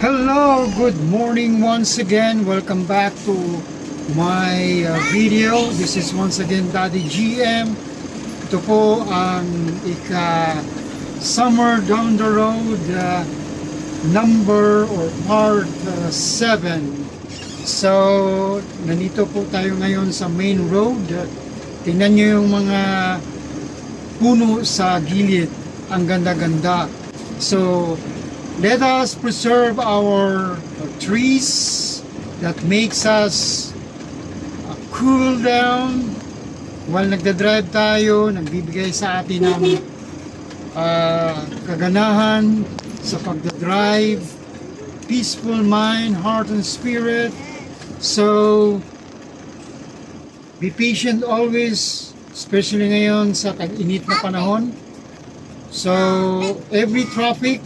Hello, good morning once again. Welcome back to my video. This is once again Daddy GM. Ito po ang summer down the road number or part 7. So, nandito po tayo ngayon sa main road. Tingnan nyo yung mga puno sa gilid. Ang ganda-ganda. So, let us preserve our trees that makes us cool down while nagdadrive tayo, nagbibigay sa atin ng kaganahan sa pagdadrive, peaceful mind, heart and spirit. So, be patient always, especially ngayon sa tag-init na panahon. So, every traffic